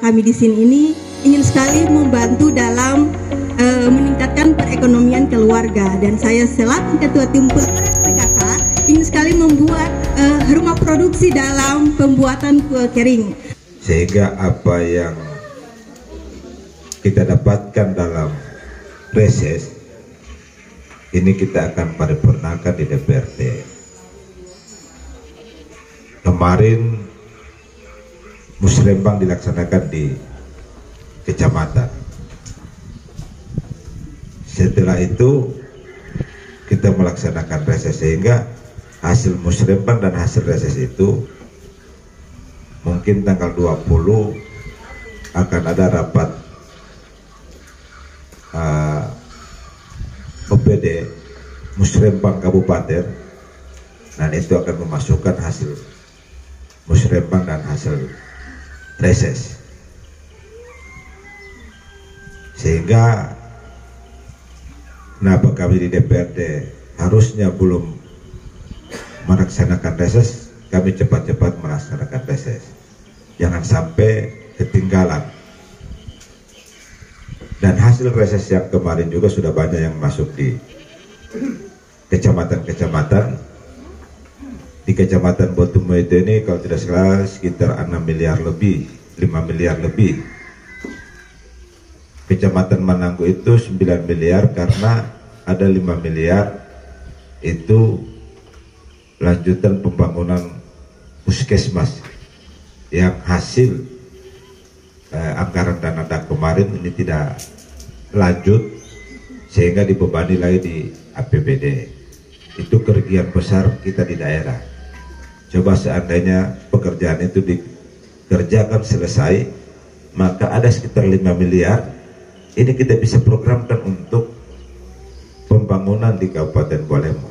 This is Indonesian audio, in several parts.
kami di sini ini ingin sekali membantu dalam meningkatkan perekonomian keluarga, dan saya selaku Ketua Tim PKK ingin sekali membuat rumah produksi dalam pembuatan kue kering. Sehingga apa yang kita dapatkan dalam reses ini kita akan paripurnakan di DPRD. Kemarin musrembang dilaksanakan di kecamatan. Setelah itu kita melaksanakan reses, sehingga hasil musrembang dan hasil reses itu mungkin tanggal 20 akan ada rapat OPD musrembang kabupaten, dan itu akan memasukkan hasil musrembang dan hasil reses, sehingga kenapa kami di DPRD harusnya belum melaksanakan reses, kami cepat-cepat melaksanakan reses, jangan sampai ketinggalan. Dan hasil reses yang kemarin juga sudah banyak yang masuk di kecamatan-kecamatan. Di Kecamatan Botumoito ini kalau tidak salah sekitar 6 miliar lebih, 5 miliar lebih. Kecamatan Mananggu itu 9 miliar karena ada 5 miliar itu lanjutan pembangunan puskesmas yang hasil anggaran dana kemarin ini tidak lanjut, sehingga dibebani lagi di APBD. Itu kerugian besar kita di daerah. Coba seandainya pekerjaan itu dikerjakan selesai, maka ada sekitar 5 miliar ini kita bisa programkan untuk pembangunan di Kabupaten Bualemo,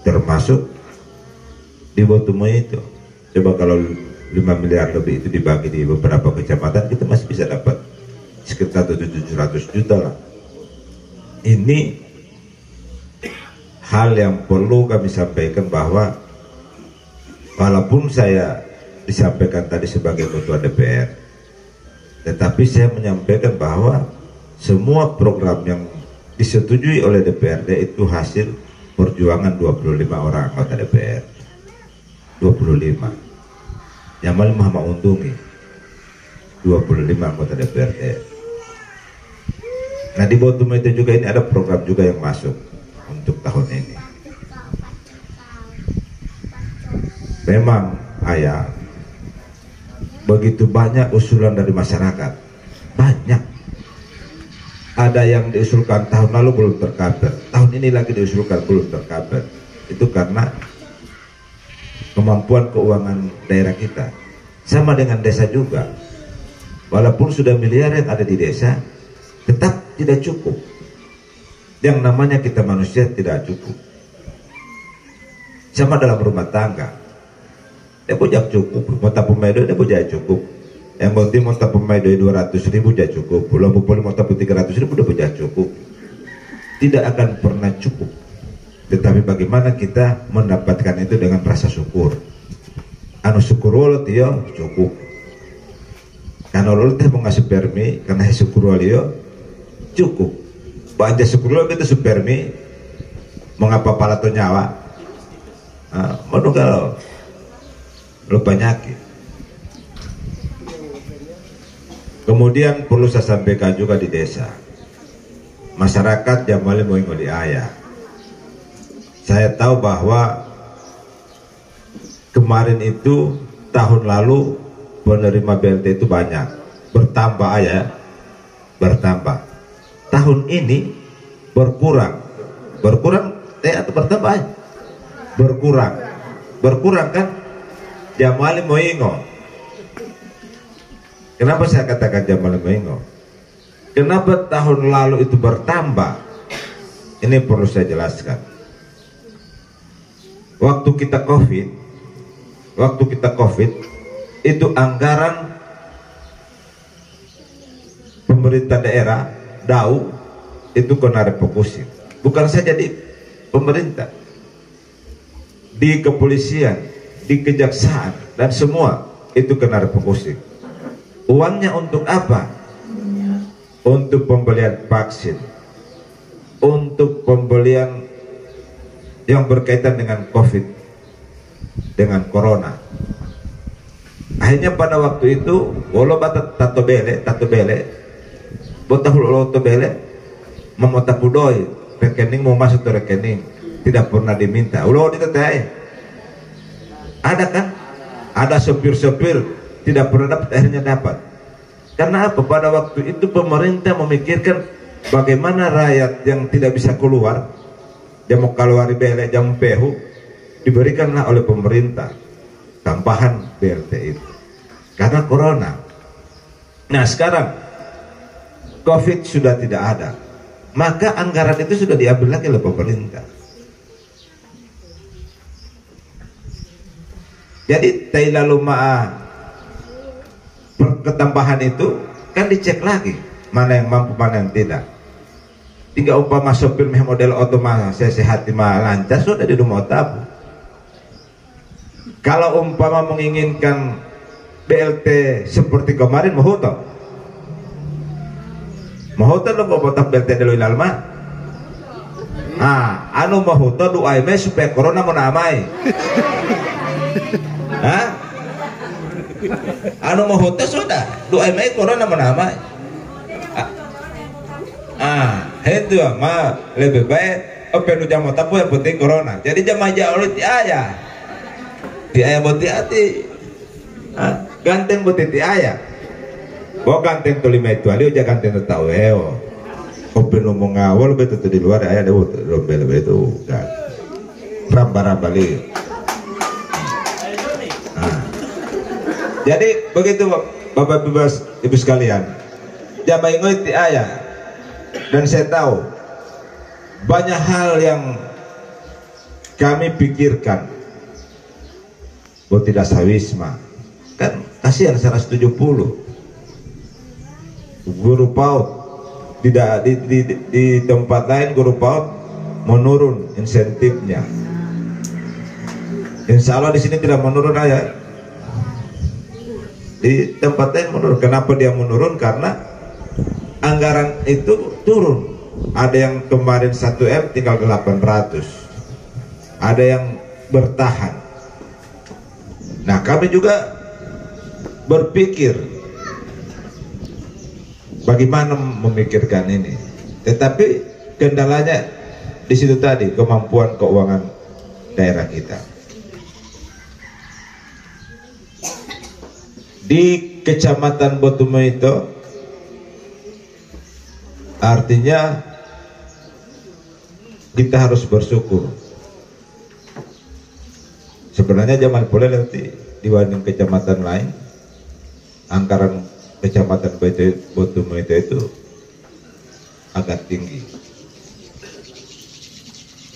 termasuk di Botumoito. Coba kalau 5 miliar lebih itu dibagi di beberapa kecamatan, kita masih bisa dapat sekitar 700 juta lah. Ini hal yang perlu kami sampaikan, bahwa walaupun saya disampaikan tadi sebagai Ketua DPR, tetapi saya menyampaikan bahwa semua program yang disetujui oleh DPRD itu hasil perjuangan 25 orang anggota DPR. 25 yang paling Muhammad Untungi 25 anggota DPRD. Nah di Botumoito juga ini ada program juga yang masuk untuk tahun ini. Memang ayah, begitu banyak usulan dari masyarakat, banyak. Ada yang diusulkan tahun lalu belum tercover, tahun ini lagi diusulkan belum tercover. Itu karena kemampuan keuangan daerah kita. Sama dengan desa juga, walaupun sudah miliar yang ada di desa, tetap tidak cukup. Yang namanya kita manusia tidak cukup. Sama dalam rumah tangga, dia bujak cukup, mau tapu medo dia bujak cukup. Yang penting mau tapu medo 200.000 dia cukup, pulau pupuli mau tapu 300.000 dia bujak cukup. Tidak akan pernah cukup. Tetapi bagaimana kita mendapatkan itu dengan rasa syukur. Anu syukur walau dia cukup. Karena Allah teh mau ngasih permi, karena syukur walau dia cukup. Baca syukur walau kita supermi, mengapa pala to nyawa? Manu kalau lupa nyakit. Kemudian perlu saya sampaikan juga di desa, masyarakat yang mau ngoli ayah. Saya tahu bahwa kemarin itu tahun lalu penerima BLT itu banyak, bertambah aja, bertambah. Tahun ini berkurang atau bertambah aja? Berkurang kan? Jamali Moingo. Kenapa saya katakan Jamali Moingo? Kenapa tahun lalu itu bertambah? Ini perlu saya jelaskan. Waktu kita COVID itu anggaran pemerintah daerah DAU itu kena refokusin, bukan saja di pemerintah, di kepolisian, di kejaksaan, dan semua itu kena refokusin. Uangnya untuk apa? Untuk pembelian vaksin, untuk pembelian yang berkaitan dengan COVID, dengan corona. Akhirnya pada waktu itu, walau tato bele, botah tato bele, memotah budoi, rekening mau masuk ke rekening, tidak pernah diminta. Ulo ditetai. Ada kan? Ada sopir-sopir tidak pernah dapat, akhirnya dapat. Karena apa? Pada waktu itu pemerintah memikirkan bagaimana rakyat yang tidak bisa keluar, dia mau keluar bele, jam pehu, diberikanlah oleh pemerintah tambahan BLT itu. Karena corona. Nah sekarang COVID sudah tidak ada, maka anggaran itu sudah diambil lagi oleh pemerintah. Jadi lalu ketambahan itu kan dicek lagi mana yang mampu mana yang tidak. Tinggal umpama sopir model otomatis sehat lancar sudah di rumah tabu. Kalau umpama menginginkan BLT seperti kemarin mau lo botak BLT dulu ilma. Anu mau doa supaya corona mau namai. Anu mau sudah doa corona mau namai. Itu mah lebih baik penuh jamu tapu yang penting corona. Jadi jamaah jauh ti ayah buat hati. Ganteng buat ti ayah. Bawa ganteng tu lima itu ali uja ganteng tu tahu penuh mau ngawal betul di luar ayah ada rombel betul kan. Ramba-rambali. Jadi begitu Bapak Ibu sekalian, jamaah ingat ti ayah. Dan saya tahu banyak hal yang kami pikirkan. Tidak sawisma kan kasihan 170 guru PAUD tidak di tempat lain guru PAUD menurun insentifnya. Insya Allah di sini tidak menurun aja. Di tempat lain menurun. Kenapa dia menurun? Karena anggaran itu turun. Ada yang kemarin 1M tinggal 800, ada yang bertahan. Nah kami juga berpikir bagaimana memikirkan ini, tetapi kendalanya di situ tadi, kemampuan keuangan daerah kita. Di Kecamatan Botumoito artinya kita harus bersyukur. Sebenarnya zaman boleh nanti dibanding kecamatan lain, anggaran Kecamatan Botumoito itu agak tinggi.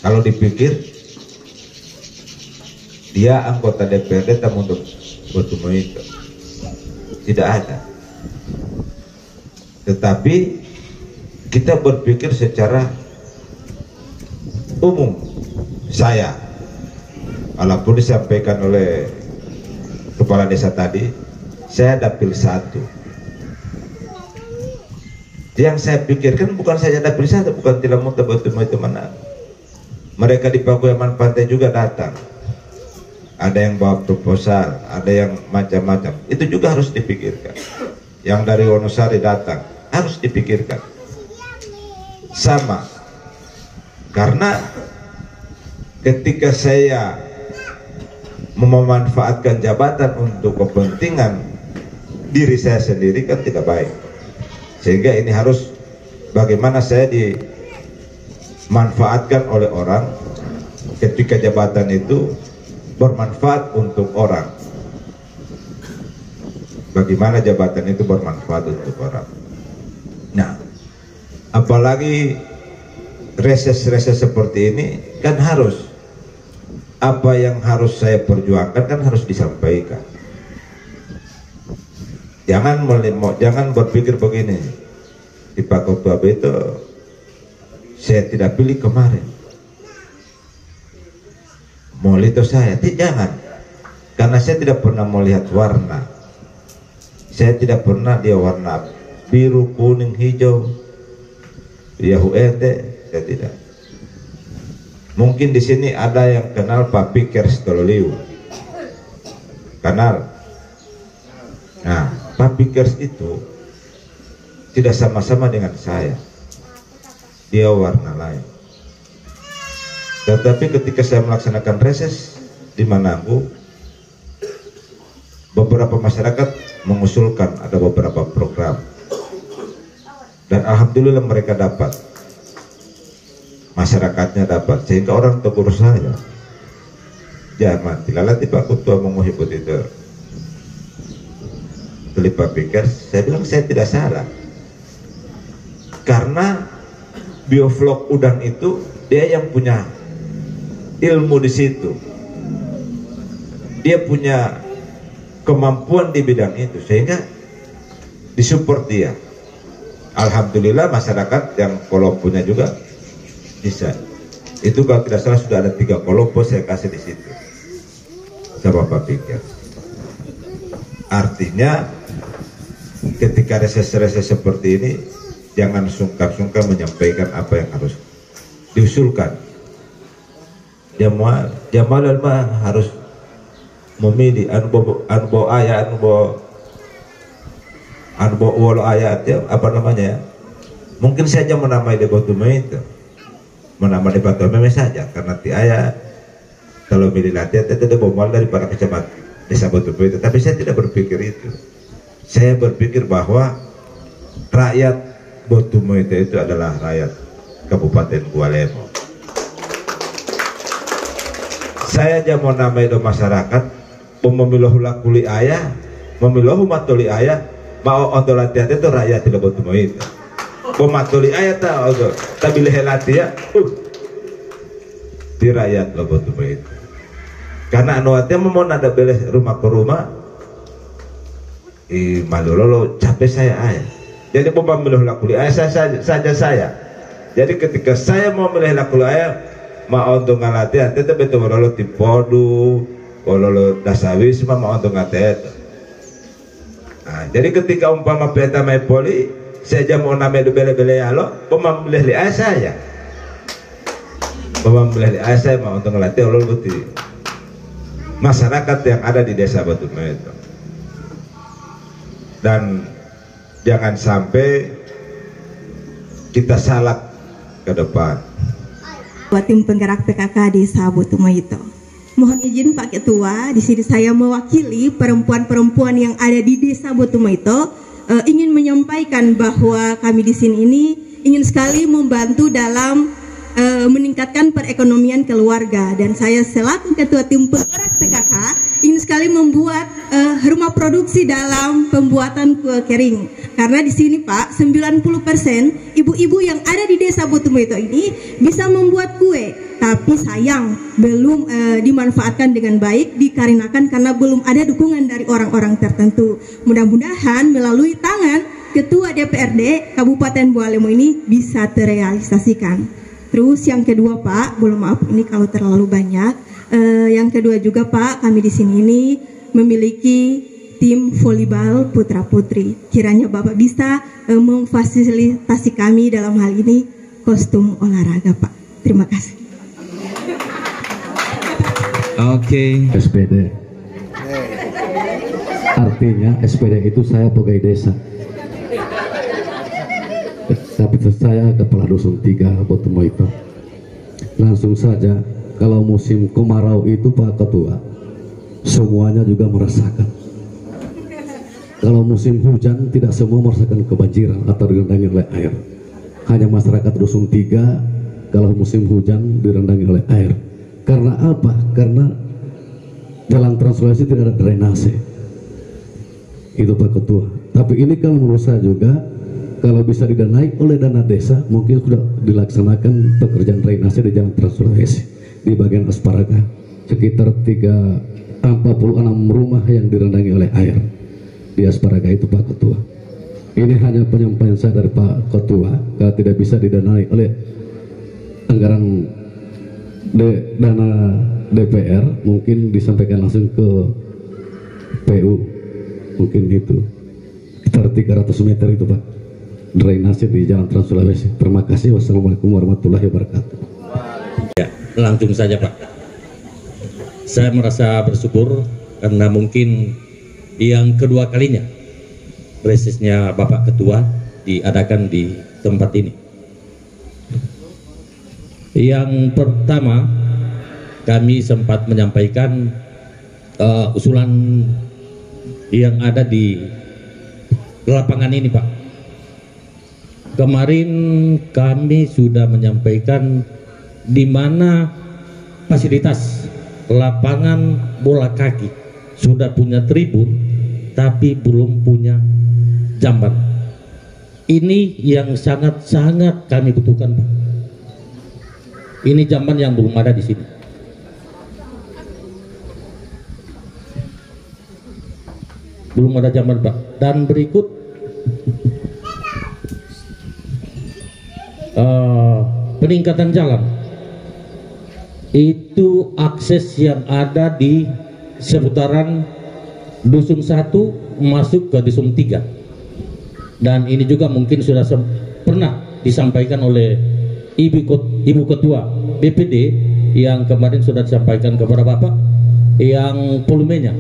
Kalau dipikir dia anggota DPRD tamu untuk Botumoito tidak ada. Tetapi kita berpikir secara umum. Saya, walaupun disampaikan oleh kepala desa tadi, saya dapil 1. Yang saya pikirkan bukan saja dapil 1, bukan tidak mau itu mana. Mereka di Pakuyaman Pantai juga datang. Ada yang bawa proposal, ada yang macam-macam. Itu juga harus dipikirkan. Yang dari Wonosari datang, harus dipikirkan. Sama. Karena ketika saya memanfaatkan jabatan untuk kepentingan diri saya sendiri kan tidak baik. Sehingga ini harus bagaimana saya dimanfaatkan oleh orang ketika jabatan itu bermanfaat untuk orang. Bagaimana jabatan itu bermanfaat untuk orang. Nah, apalagi reses-reses seperti ini kan harus, apa yang harus saya perjuangkan kan harus disampaikan. Jangan berpikir begini, di Pak Ketua itu saya tidak pilih kemarin, mau itu saya, jangan, karena saya tidak pernah melihat warna. Saya tidak pernah dia warna biru, kuning, hijau, saya tidak. Mungkin di sini ada yang kenal Pak Pikers Tololiu. Kenal? Nah, Pak Pikers itu tidak sama-sama dengan saya. Dia warna lain. Tetapi ketika saya melaksanakan reses di Mananggu, beberapa masyarakat mengusulkan ada beberapa program. Dan alhamdulillah mereka dapat. Masyarakatnya dapat, sehingga orang tegur saya, jangan tilalati Pak Ketua menguhibut itu Pak Pikers. Saya bilang saya tidak salah, karena bioflok udang itu dia yang punya ilmu di situ, dia punya kemampuan di bidang itu, sehingga disupport dia. Alhamdulillah masyarakat yang kolombonya juga bisa. Itu kalau tidak salah sudah ada 3 kolombo saya kasih di situ sama Pak Pikir. Artinya ketika reses-reses seperti ini jangan sungkan-sungkan menyampaikan apa yang harus diusulkan. Jamal harus memilih anbo ayat anbo wolo ayat ya, apa namanya ya? Mungkin saja menamai debotume itu. Menambah debat meme saja, karena ti ayah kalau milih latihan itu ada bomal dari para pejabat desa Botume itu. Tapi saya tidak berpikir itu. Saya berpikir bahwa rakyat Botume itu adalah rakyat Kabupaten Gualemo. Saya aja mau namai do masyarakat pememilah kuli ayah, memilah matuli ayah, mau untuk latihan itu rakyat tidak Botume itu. Pematuli ayat tahu tapi lehelati ya di rakyat lo betul itu, karena anuatnya mau ada beles rumah ke rumah malu lo capek saya ayah. Jadi pemilih lakuli ayah saja saya. Jadi ketika saya mau milih lakuli ayah mau untuk ngalatihan itu betul lo tipodu lo dasawi semua mau untuk ngatet. Nah, jadi ketika umpama peta mai poli saya mau namanya bele-bele ya lo, pemilih li ayah saya, pemilih li ayah saya mau untuk ngelatih lo betul masyarakat yang ada di desa Botume itu. Dan jangan sampai kita salah ke depan. Buat tim penggerak PKK desa Botume itu. Mohon izin Pak Ketua, di sini saya mewakili perempuan-perempuan yang ada di desa Botume itu. Ingin menyampaikan bahwa kami di sini ini ingin sekali membantu dalam meningkatkan perekonomian keluarga, dan saya selaku Ketua Tim Penggerak PKK ingin sekali membuat rumah produksi dalam pembuatan kue kering. Karena di sini Pak 90% ibu-ibu yang ada di desa Botume ini bisa membuat kue, tapi sayang belum dimanfaatkan dengan baik dikarenakan karena belum ada dukungan dari orang-orang tertentu. Mudah-mudahan melalui tangan Ketua DPRD Kabupaten Gualemo ini bisa terrealisasikan. Terus yang kedua Pak, boleh maaf ini kalau terlalu banyak. Yang kedua juga Pak, kami di sini ini memiliki tim volleyball putra putri. Kiranya Bapak bisa memfasilitasi kami dalam hal ini kostum olahraga Pak. Terima kasih. Oke. SPD. Artinya SPD itu saya pegawai desa. Tapi saya kepala dusun 3 Botume itu. Langsung saja, kalau musim kemarau itu Pak Ketua, semuanya juga merasakan. Kalau musim hujan tidak semua merasakan kebanjiran atau direndangi oleh air. Hanya masyarakat dusun 3 kalau musim hujan direndangi oleh air. Karena apa? Karena jalan Trans Sulawesi tidak ada drainase. Itu Pak Ketua. Tapi ini kalau menurut saya juga kalau bisa didanai oleh dana desa mungkin sudah dilaksanakan pekerjaan drainase di jalan Trans Sulawesi di bagian Asparaga sekitar 46 rumah yang direndangi oleh air di Asparaga itu Pak Ketua. Ini hanya penyampaian saya dari Pak Ketua. Kalau tidak bisa didanai oleh anggaran dana DPR mungkin disampaikan langsung ke PU, mungkin gitu. sekitar 300 meter itu Pak, drainase di Jalan Trans Sulawesi. Terima kasih. Wassalamualaikum warahmatullahi wabarakatuh. Ya, langsung saja Pak. Saya merasa bersyukur karena mungkin yang kedua kalinya resesnya Bapak Ketua diadakan di tempat ini. Yang pertama, kami sempat menyampaikan usulan yang ada di lapangan ini Pak. Kemarin kami sudah menyampaikan di mana fasilitas lapangan bola kaki sudah punya tribun tapi belum punya jamban. Ini yang sangat-sangat kami butuhkan Pak. Ini jamban yang belum ada di sini. Belum ada jamban Pak. Dan berikut peningkatan jalan. Itu akses yang ada di seputaran Dusun 1 masuk ke Dusun 3. Dan ini juga mungkin sudah pernah disampaikan oleh Ibu Ketua BPD yang kemarin sudah disampaikan kepada Bapak, yang volumenya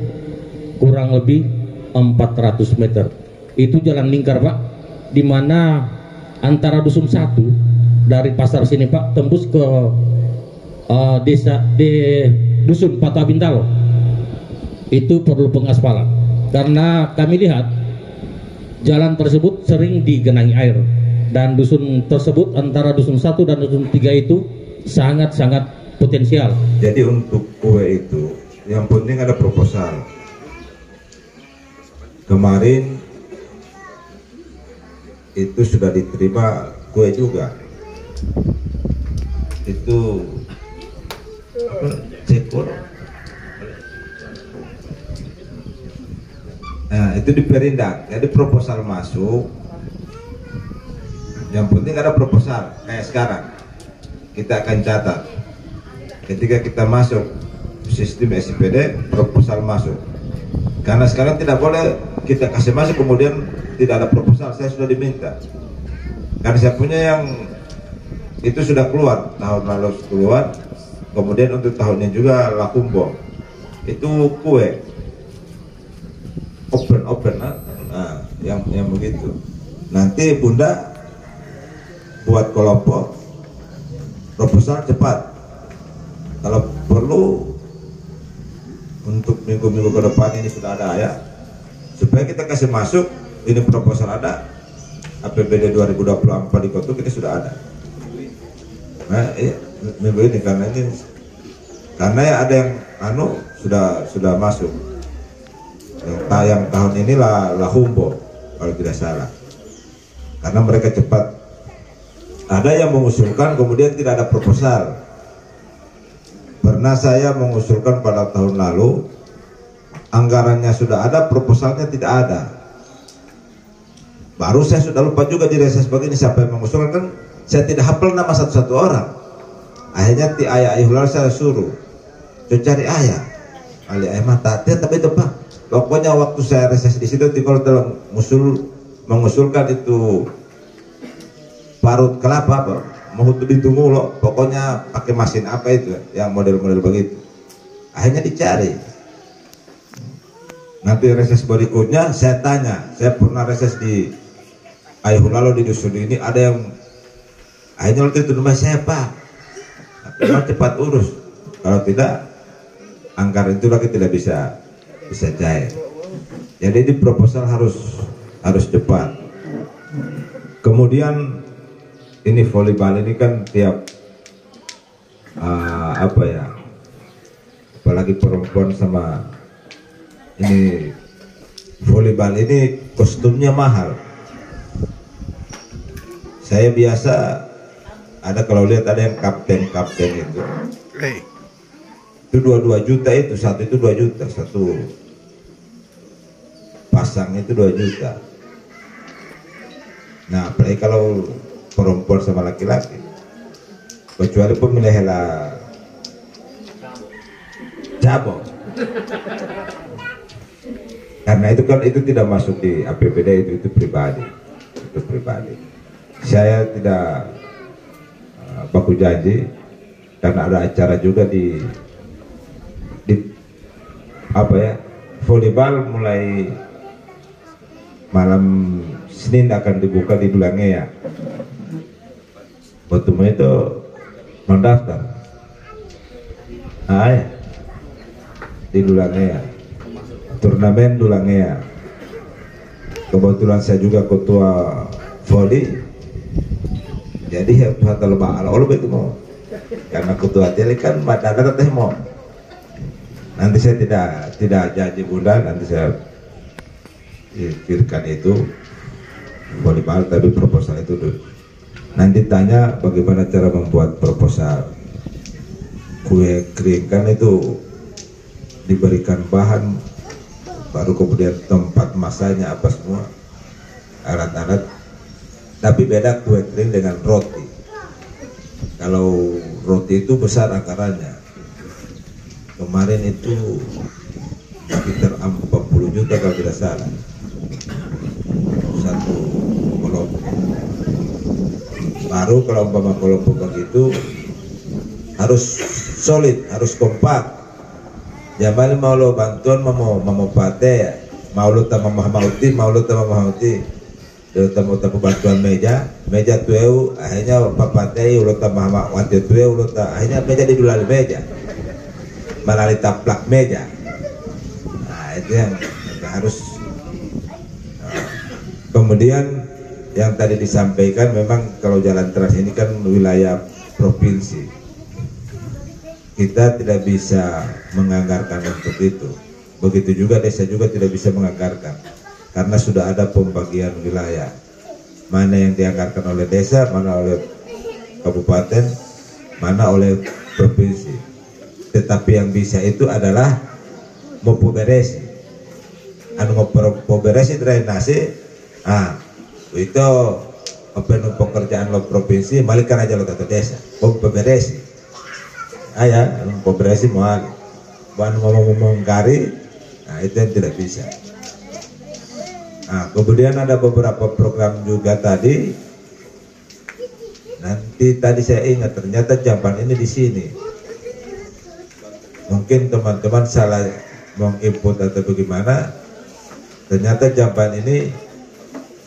kurang lebih 400 meter. Itu jalan lingkar Pak, di mana antara Dusun 1 dari pasar sini Pak tembus ke desa Dusun Pata Bintalo. Itu perlu pengaspalan karena kami lihat jalan tersebut sering digenangi air, dan dusun tersebut antara Dusun 1 dan Dusun 3 itu sangat-sangat potensial. Jadi untuk kue itu yang penting ada proposal. Kemarin itu sudah diterima kue juga. Itu cekur. Nah, itu diperindak. Jadi proposal masuk. Yang penting ada proposal. Kayak sekarang kita akan catat. Ketika kita masuk sistem SIPD, proposal masuk. Karena sekarang tidak boleh kita kasih masuk kemudian tidak ada proposal. Saya sudah diminta. Karena saya punya yang itu sudah keluar tahun lalu keluar. Kemudian untuk tahunnya juga Lakumbo. Itu kue open, nah, yang begitu. Nanti Bunda buat kelompok proposal cepat. Kalau perlu untuk minggu-minggu ke depan ini sudah ada ya, supaya kita kasih masuk. Ini proposal ada, APBD 2024 di Kotuk ini sudah ada. Nah, iya, minggu ini karena ya ada yang sudah masuk. Yang tahun ini lah Humbo kalau tidak salah, karena mereka cepat. Ada yang mengusulkan kemudian tidak ada proposal. Pernah saya mengusulkan pada tahun lalu, anggarannya sudah ada, proposalnya tidak ada. Baru saya sudah lupa juga di reses begini siapa yang mengusulkan, kan saya tidak hafal nama satu-satu orang. Akhirnya ti ayah Hulal saya suruh cari ayah mata tapi depan. Pokoknya waktu saya reses di situ, kalau dalam mengusulkan itu parut kelapa, mau ditunggu loh. Pokoknya pakai mesin apa itu, yang model-model begitu. Akhirnya dicari. Nanti reses berikutnya saya tanya, saya pernah reses di Ayuh lalu di dusun ini ada yang akhirnya waktu itu rumah saya Pak, tapi cepat urus. Kalau tidak, anggaran itu lagi tidak bisa cair. Jadi di proposal harus cepat. Kemudian ini volleyball ini kan tiap apalagi perempuan sama ini volleyball ini kostumnya mahal. Saya biasa ada kalau lihat ada yang kapten itu. Itu 22 juta itu, satu itu 2 juta, satu pasang itu 2 juta. Nah, apalagi kalau perempuan sama laki-laki, kecuali pemilih lah cabang. Karena itu kan itu tidak masuk di APBD, itu pribadi, Saya tidak baku janji karena ada acara juga di apa ya, volleyball mulai malam Senin akan dibuka di Dulangea. Botuma itu mendaftar, ya, di Dulangea, turnamen Dulangea. Kebetulan saya juga ketua volley, jadi harus lebah al itu mau, karena ketua tele kan madana teh mau. Nanti saya tidak janji bunda, nanti saya pikirkan itu volleyball, tapi proposal itu dulu. Nanti tanya bagaimana cara membuat proposal. Kue kering kan itu diberikan bahan, baru kemudian tempat masanya apa semua, alat-alat. Tapi beda kue kering dengan roti. Kalau roti itu besar akarannya. Kemarin itu sekitar 40 juta kalau tidak salah, satu kelompok. Baru kalau umpama kelompok begitu harus solid, harus kompak. Jamal mau lo bantuan, mau pate, mau lo tambah mahmauti, tamu bantuan meja tueu, akhirnya papate, ulo tambah mahmauti tueu, akhirnya meja didulali meja. Malali taplak meja. Nah, itu yang harus. Kemudian yang tadi disampaikan, memang kalau jalan trans ini kan wilayah provinsi, kita tidak bisa menganggarkan untuk itu. Begitu juga desa juga tidak bisa menganggarkan, karena sudah ada pembagian wilayah, mana yang dianggarkan oleh desa, mana oleh kabupaten, mana oleh provinsi. Tetapi yang bisa itu adalah mau beresi, mau beresi drainase, itu penuh pekerjaan lo provinsi, balikan aja lo ke desa, mau beresi, ya, mau beresi mau mengkari, itu yang tidak bisa. Kemudian ada beberapa program juga tadi. Nanti tadi saya ingat ternyata jamban ini di sini. Mungkin teman-teman salah menginput atau bagaimana, ternyata jamban ini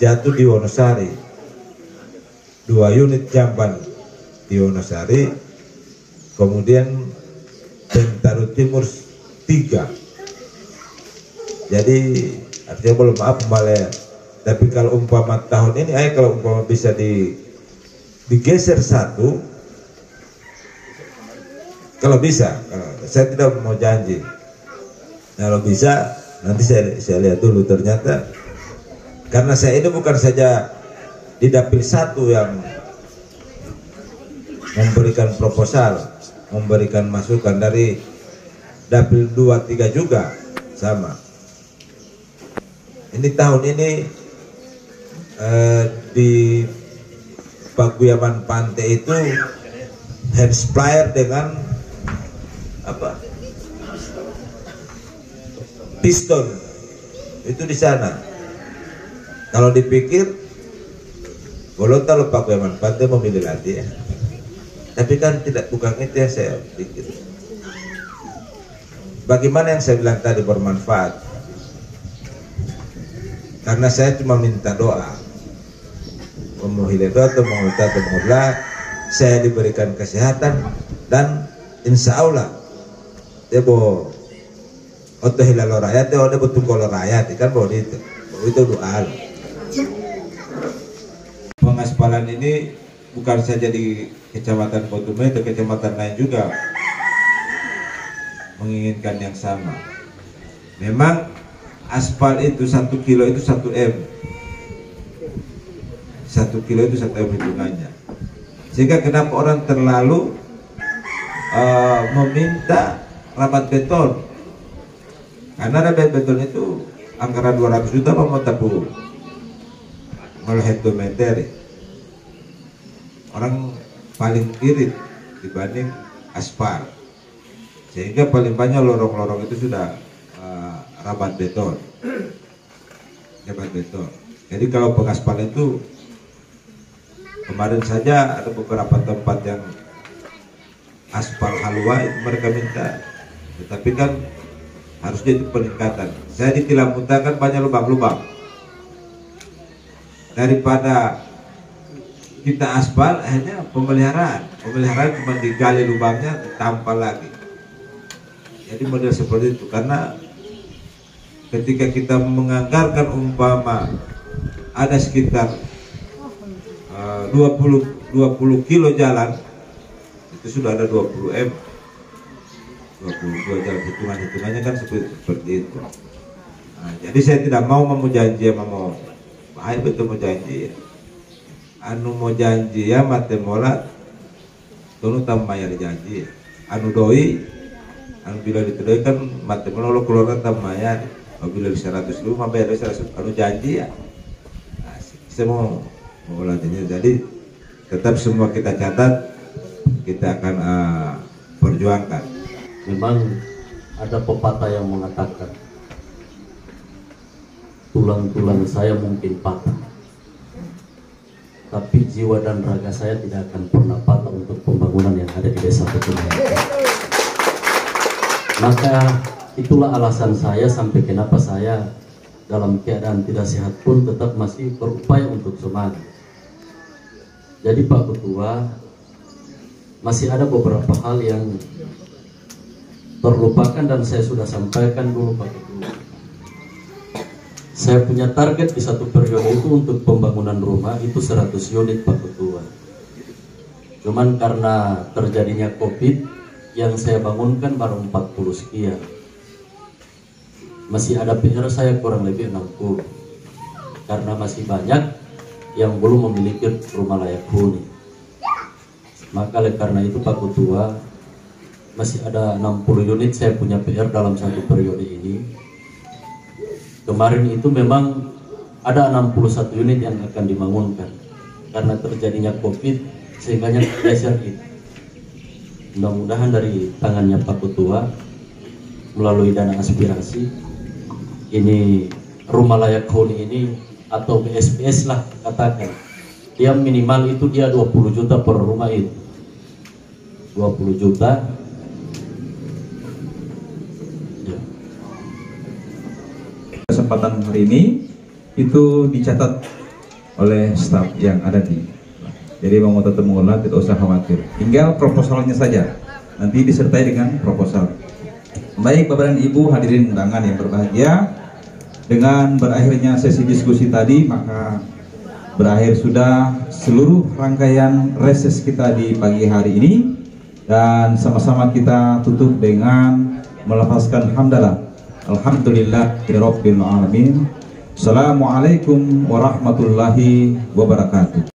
jatuh di Wonosari, 2 unit jamban di Wonosari, kemudian Bintaro Timur 3. Jadi artinya belum pembalian. Tapi kalau umpama tahun ini, kalau umpama bisa digeser 1, kalau bisa, saya tidak mau janji. Kalau bisa, nanti saya lihat dulu. Ternyata karena saya ini bukan saja di dapil 1 yang memberikan proposal, memberikan masukan, dari dapil 2, 3 juga sama. Ini tahun ini di Paguyaman Pantai itu hand sprayer dengan piston itu di sana. Kalau dipikir Golota lupa Paguyaman Pantai memilih lagi ya, tapi kan bukan itu yang saya pikir. Bagaimana yang saya bilang tadi bermanfaat, karena saya cuma minta doa, memohon doa atau saya diberikan kesehatan, dan insya Allah dia bawa oto hilalo rakyat, dia udah betul kalau rakyat kan bawa itu doa. Pengaspalan ini bukan saja di Kecamatan Potume, di kecamatan lain juga menginginkan yang sama. Memang aspal itu 1 kilo itu 1 M, 1 kilo itu 1 M hitungannya. Sehingga kenapa orang terlalu meminta rabat beton, karena rabat beton itu anggaran 200 juta mau tabu oleh hektometer. Orang paling irit dibanding aspal, sehingga paling banyak lorong-lorong itu sudah rabat beton. hebat betul. Jadi kalau pengaspal itu kemarin saja ada beberapa tempat yang aspal halua itu mereka minta, tetapi kan harusnya itu peningkatan. Saya di Tilamuta kan banyak lubang-lubang, daripada kita aspal akhirnya pemeliharaan cuma digali lubangnya ditampal lagi. Jadi model seperti itu, karena ketika kita menganggarkan umpama ada sekitar 20 kilo jalan, itu sudah ada 20 M, 22 jalan, hitungannya kan seperti itu. Nah, jadi saya tidak mau janji sama mau bahaya betul mau janji. Anu mau janji ya mate molat, tunu tamaya janji. Anu doi, anu bila ditudoi kan mate molat keluar tamaya. Apabila di 100.000 bayar 100, anu janji ya. Nah, saya mau latihnya. Jadi tetap semua kita catat, kita akan perjuangkan. Memang ada pepatah yang mengatakan tulang-tulang saya mungkin patah, tapi jiwa dan raga saya tidak akan pernah patah untuk pembangunan yang ada di desa Petumai. Maka itulah alasan saya sampai kenapa saya dalam keadaan tidak sehat pun tetap masih berupaya untuk semangat. Jadi Pak Ketua, masih ada beberapa hal yang terlupakan dan saya sudah sampaikan dulu Pak Ketua. Saya punya target di satu periode itu untuk pembangunan rumah itu 100 unit Pak Ketua. Cuman karena terjadinya COVID, yang saya bangunkan baru 40 sekian. Masih ada PR saya kurang lebih 60, karena masih banyak yang belum memiliki rumah layak huni. Maka oleh karena itu Pak Ketua, masih ada 60 unit saya punya PR dalam satu periode ini. Kemarin itu memang ada 61 unit yang akan dibangunkan, karena terjadinya COVID sehingga geser itu. Mudah-mudahan dari tangannya Pak Ketua melalui dana aspirasi ini rumah layak huni ini atau BSPS lah katakan, dia minimal itu dia 20 juta per rumah itu, 20 juta ya. Kesempatan hari ini itu dicatat oleh staf yang ada di, jadi mau tetap mengolah tidak usah khawatir, tinggal proposalnya saja nanti disertai dengan proposal. Baik Bapak dan Ibu hadirin undangan yang berbahagia, dengan berakhirnya sesi diskusi tadi maka berakhir sudah seluruh rangkaian reses kita di pagi hari ini, dan sama-sama kita tutup dengan melafazkan hamdalah alhamdulillahirabbil alamin. Assalamualaikum warahmatullahi wabarakatuh.